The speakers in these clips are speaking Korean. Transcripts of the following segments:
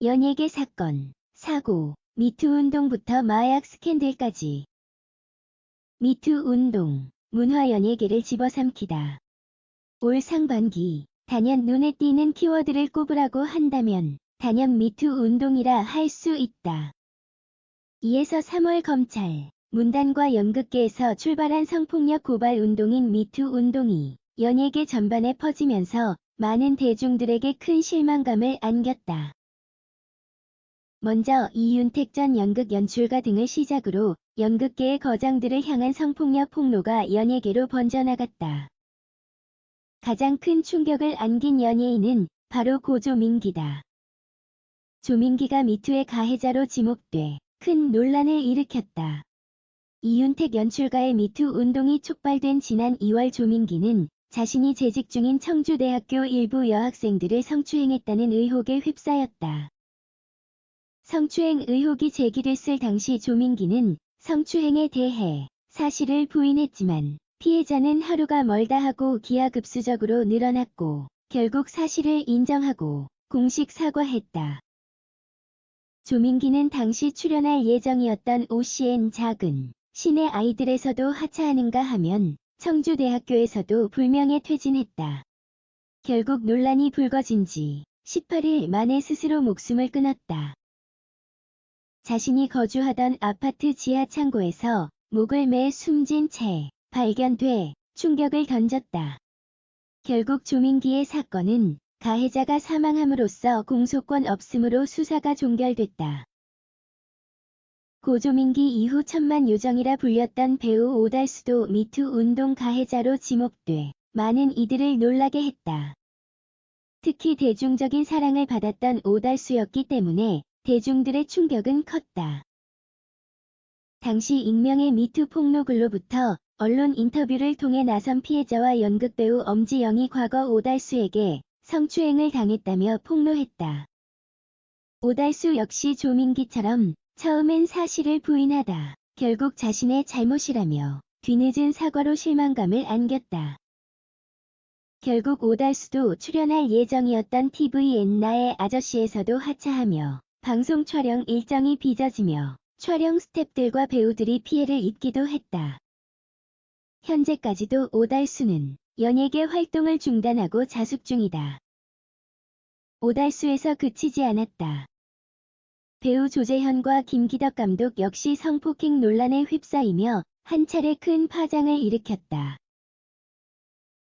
연예계 사건, 사고, 미투 운동부터 마약 스캔들까지. 미투 운동, 문화 연예계를 집어삼키다. 올 상반기, 단연 눈에 띄는 키워드를 꼽으라고 한다면 단연 미투 운동이라 할 수 있다. 이에서 3월 검찰, 문단과 연극계에서 출발한 성폭력 고발 운동인 미투 운동이 연예계 전반에 퍼지면서 많은 대중들에게 큰 실망감을 안겼다. 먼저 이윤택 전 연극 연출가 등을 시작으로 연극계의 거장들을 향한 성폭력 폭로가 연예계로 번져나갔다. 가장 큰 충격을 안긴 연예인은 바로 고 조민기다. 조민기가 미투의 가해자로 지목돼 큰 논란을 일으켰다. 이윤택 연출가의 미투 운동이 촉발된 지난 2월 조민기는 자신이 재직 중인 청주대학교 일부 여학생들을 성추행했다는 의혹에 휩싸였다. 성추행 의혹이 제기됐을 당시 조민기는 성추행에 대해 사실을 부인했지만 피해자는 하루가 멀다 하고 기하급수적으로 늘어났고 결국 사실을 인정하고 공식 사과했다. 조민기는 당시 출연할 예정이었던 OCN 작은 신의 아이들에서도 하차하는가 하면 청주대학교에서도 불명예 퇴진했다. 결국 논란이 불거진 지 18일 만에 스스로 목숨을 끊었다. 자신이 거주하던 아파트 지하 창고에서 목을 매 숨진 채 발견돼 충격을 던졌다. 결국 조민기의 사건은 가해자가 사망함으로써 공소권 없음으로 수사가 종결됐다. 고 조민기 이후 천만 요정이라 불렸던 배우 오달수도 미투 운동 가해자로 지목돼 많은 이들을 놀라게 했다. 특히 대중적인 사랑을 받았던 오달수였기 때문에 대중들의 충격은 컸다. 당시 익명의 미투 폭로글로부터 언론 인터뷰를 통해 나선 피해자와 연극배우 엄지영이 과거 오달수에게 성추행을 당했다며 폭로했다. 오달수 역시 조민기처럼 처음엔 사실을 부인하다 결국 자신의 잘못이라며 뒤늦은 사과로 실망감을 안겼다. 결국 오달수도 출연할 예정이었던 tvN 나의 아저씨에서도 하차하며 방송 촬영 일정이 빚어지며 촬영 스태프들과 배우들이 피해를 입기도 했다. 현재까지도 오달수는 연예계 활동을 중단하고 자숙 중이다. 오달수에서 그치지 않았다. 배우 조재현과 김기덕 감독 역시 성폭행 논란에 휩싸이며 한 차례 큰 파장을 일으켰다.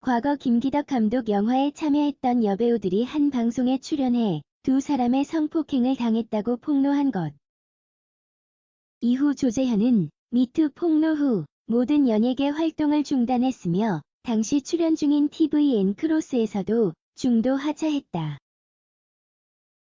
과거 김기덕 감독 영화에 참여했던 여배우들이 한 방송에 출연해 두 사람의 성폭행을 당했다고 폭로한 것. 이후 조재현은 미투 폭로 후 모든 연예계 활동을 중단했으며 당시 출연 중인 tvN 크로스에서도 중도 하차했다.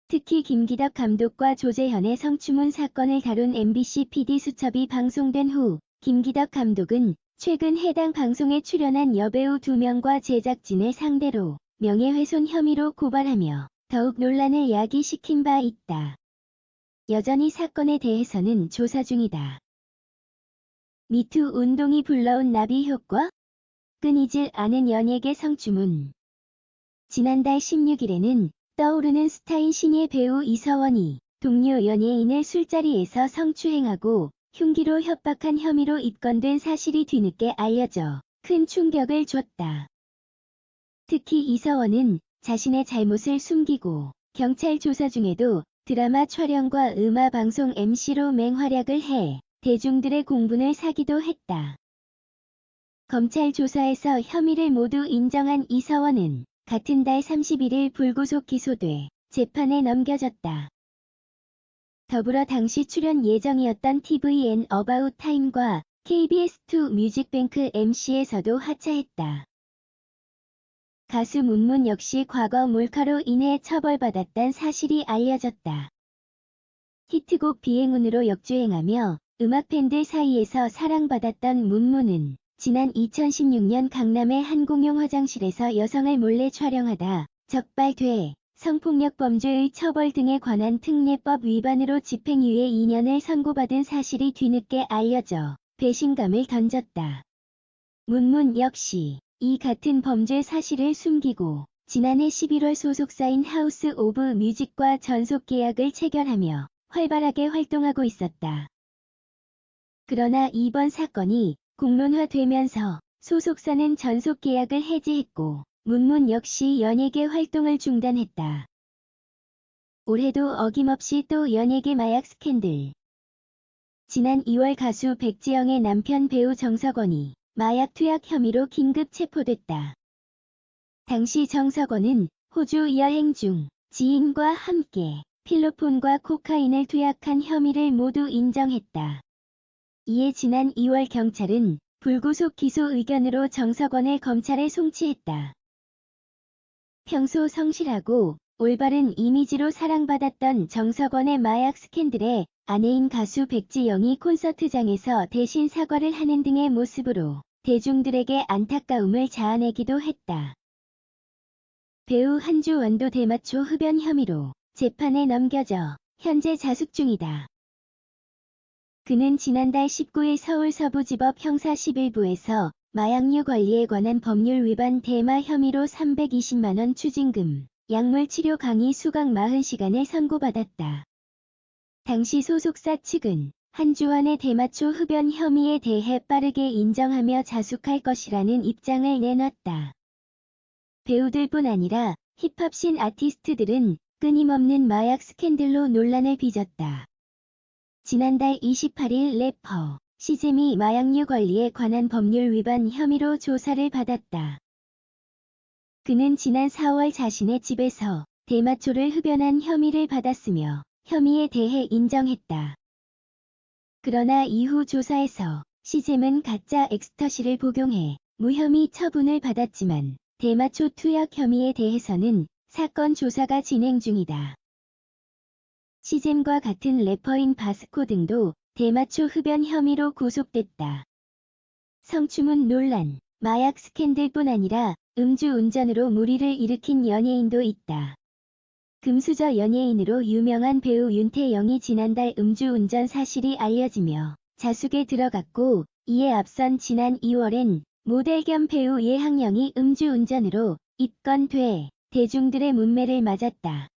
특히 김기덕 감독과 조재현의 성추문 사건을 다룬 MBC PD수첩이 방송된 후 김기덕 감독은 최근 해당 방송에 출연한 여배우 2명과 제작진을 상대로 명예훼손 혐의로 고발하며 더욱 논란을 야기시킨 바 있다. 여전히 사건에 대해서는 조사 중이다. 미투 운동이 불러온 나비 효과? 끊이질 않은 연예계 성추문. 지난달 16일에는 떠오르는 스타인 신예 배우 이서원이 동료 연예인을 술자리에서 성추행하고 흉기로 협박한 혐의로 입건된 사실이 뒤늦게 알려져 큰 충격을 줬다. 특히 이서원은 자신의 잘못을 숨기고 경찰 조사 중에도 드라마 촬영과 음악방송 MC로 맹활약을 해 대중들의 공분을 사기도 했다. 검찰 조사에서 혐의를 모두 인정한 이서원은 같은 달 31일 불구속 기소돼 재판에 넘겨졌다. 더불어 당시 출연 예정이었던 tvN 어바웃 타임과 KBS2 뮤직뱅크 MC에서도 하차했다. 가수 문문 역시 과거 몰카로 인해 처벌받았다는 사실이 알려졌다. 히트곡 비행운으로 역주행하며 음악팬들 사이에서 사랑받았던 문문은 지난 2016년 강남의 한 공용 화장실에서 여성을 몰래 촬영하다 적발돼 성폭력 범죄의 처벌 등에 관한 특례법 위반으로 집행유예 2년을 선고받은 사실이 뒤늦게 알려져 배신감을 던졌다. 문문 역시 이 같은 범죄 사실을 숨기고 지난해 11월 소속사인 하우스 오브 뮤직과 전속 계약을 체결하며 활발하게 활동하고 있었다. 그러나 이번 사건이 공론화되면서 소속사는 전속 계약을 해지했고 문문 역시 연예계 활동을 중단했다. 올해도 어김없이 또 연예계 마약 스캔들. 지난 2월 가수 백지영의 남편 배우 정석원이 마약 투약 혐의로 긴급 체포됐다. 당시 정석원은 호주 여행 중 지인과 함께 필로폰과 코카인을 투약한 혐의를 모두 인정했다. 이에 지난 2월 경찰은 불구속 기소 의견으로 정석원을 검찰에 송치했다. 평소 성실하고 올바른 이미지로 사랑받았던 정석원의 마약 스캔들에 아내인 가수 백지영이 콘서트장에서 대신 사과를 하는 등의 모습으로 대중들에게 안타까움을 자아내기도 했다. 배우 한주원도 대마초 흡연 혐의로 재판에 넘겨져 현재 자숙 중이다. 그는 지난달 19일 서울 서부지법 형사 11부에서 마약류 관리에 관한 법률 위반 대마 혐의로 320만원 추징금, 약물 치료 강의 수강 40시간을 선고받았다. 당시 소속사 측은 한주원의 대마초 흡연 혐의에 대해 빠르게 인정하며 자숙할 것이라는 입장을 내놨다. 배우들뿐 아니라 힙합신 아티스트들은 끊임없는 마약 스캔들로 논란을 빚었다. 지난달 28일 래퍼 시잼이 마약류 관리에 관한 법률 위반 혐의로 조사를 받았다. 그는 지난 4월 자신의 집에서 대마초를 흡연한 혐의를 받았으며 혐의에 대해 인정했다. 그러나 이후 조사에서 시잼은 가짜 엑스터시를 복용해 무혐의 처분을 받았지만 대마초 투약 혐의에 대해서는 사건 조사가 진행 중이다. 시잼과 같은 래퍼인 바스코 등도 대마초 흡연 혐의로 구속됐다. 성추문 논란, 마약 스캔들뿐 아니라 음주운전으로 물의를 일으킨 연예인도 있다. 금수저 연예인으로 유명한 배우 윤태영이 지난달 음주운전 사실이 알려지며 자숙에 들어갔고, 이에 앞선 지난 2월엔 모델 겸 배우 예항영이 음주운전으로 입건돼 대중들의 문매를 맞았다.